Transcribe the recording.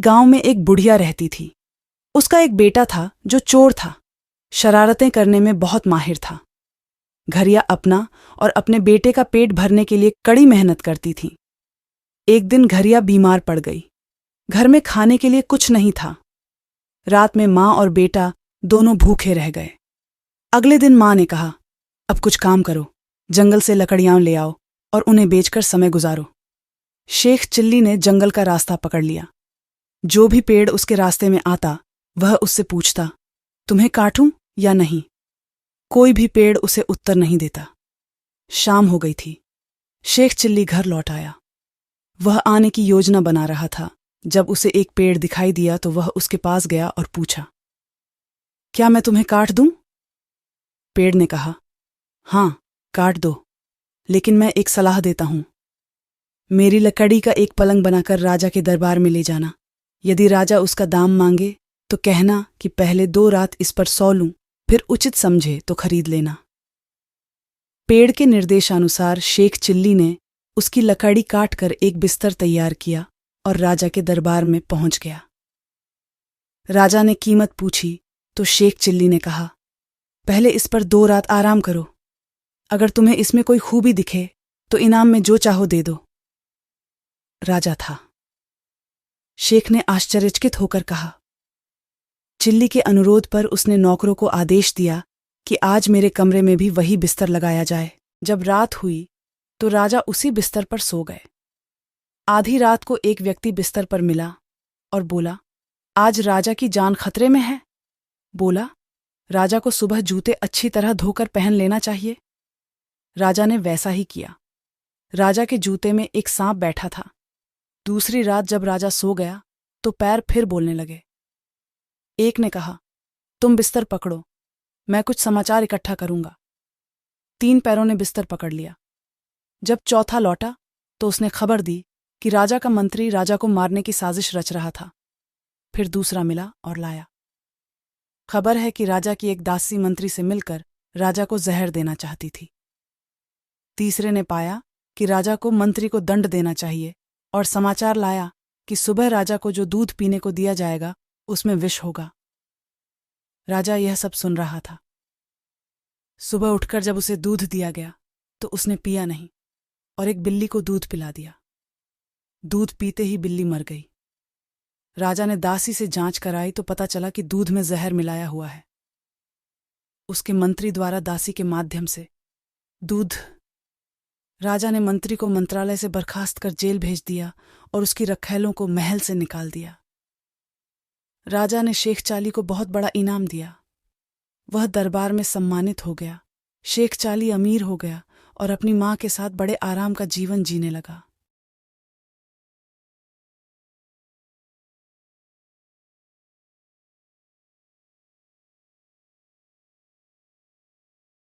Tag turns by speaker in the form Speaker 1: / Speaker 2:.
Speaker 1: गांव में एक बुढ़िया रहती थी। उसका एक बेटा था जो चोर था, शरारतें करने में बहुत माहिर था। घरिया अपना और अपने बेटे का पेट भरने के लिए कड़ी मेहनत करती थी। एक दिन घरिया बीमार पड़ गई। घर में खाने के लिए कुछ नहीं था। रात में माँ और बेटा दोनों भूखे रह गए। अगले दिन माँ ने कहा, अब कुछ काम करो, जंगल से लकड़ियां ले आओ और उन्हें बेचकर समय गुजारो। शेख चिल्ली ने जंगल का रास्ता पकड़ लिया। जो भी पेड़ उसके रास्ते में आता वह उससे पूछता, तुम्हें काटूं या नहीं? कोई भी पेड़ उसे उत्तर नहीं देता। शाम हो गई थी। शेख चिल्ली घर लौट आया। वह आने की योजना बना रहा था। जब उसे एक पेड़ दिखाई दिया तो वह उसके पास गया और पूछा, क्या मैं तुम्हें काट दूं? पेड़ ने कहा, हाँ, काट दो, लेकिन मैं एक सलाह देता हूं। मेरी लकड़ी का एक पलंग बनाकर राजा के दरबार में ले जाना। यदि राजा उसका दाम मांगे तो कहना कि पहले 2 रात इस पर सौ लूं, फिर उचित समझे तो खरीद लेना। पेड़ के निर्देशानुसार शेख चिल्ली ने उसकी लकड़ी काटकर एक बिस्तर तैयार किया और राजा के दरबार में पहुंच गया। राजा ने कीमत पूछी तो शेख चिल्ली ने कहा, पहले इस पर 2 रात आराम करो। अगर तुम्हें इसमें कोई खूबी दिखे तो इनाम में जो चाहो दे दो। राजा था। शेख ने आश्चर्यचकित होकर कहा। चिल्ली के अनुरोध पर उसने नौकरों को आदेश दिया कि आज मेरे कमरे में भी वही बिस्तर लगाया जाए। जब रात हुई तो राजा उसी बिस्तर पर सो गए। आधी रात को एक व्यक्ति बिस्तर पर मिला और बोला, आज राजा की जान खतरे में है। बोला, राजा को सुबह जूते अच्छी तरह धोकर पहन लेना चाहिए। राजा ने वैसा ही किया। राजा के जूते में एक सांप बैठा था। दूसरी रात जब राजा सो गया तो पैर फिर बोलने लगे। एक ने कहा, तुम बिस्तर पकड़ो, मैं कुछ समाचार इकट्ठा करूंगा। 3 पैरों ने बिस्तर पकड़ लिया। जब चौथा लौटा तो उसने खबर दी कि राजा का मंत्री राजा को मारने की साजिश रच रहा था। फिर दूसरा मिला और लाया। खबर है कि राजा की एक दासी मंत्री से मिलकर राजा को जहर देना चाहती थी। तीसरे ने पाया कि राजा को मंत्री को दंड देना चाहिए और समाचार लाया कि सुबह राजा को जो दूध पीने को दिया जाएगा उसमें विष होगा। राजा यह सब सुन रहा था। सुबह उठकर जब उसे दूध दिया गया तो उसने पिया नहीं और एक बिल्ली को दूध पिला दिया। दूध पीते ही बिल्ली मर गई। राजा ने दासी से जांच कराई तो पता चला कि दूध में जहर मिलाया हुआ है। उसके मंत्री द्वारा दासी के माध्यम से दूध। राजा ने मंत्री को मंत्रालय से बर्खास्त कर जेल भेज दिया और उसकी रखैलों को महल से निकाल दिया। राजा ने शेख चाली को बहुत बड़ा इनाम दिया। वह दरबार में सम्मानित हो गया। शेख चाली अमीर हो गया और अपनी माँ के साथ बड़े आराम का जीवन जीने लगा।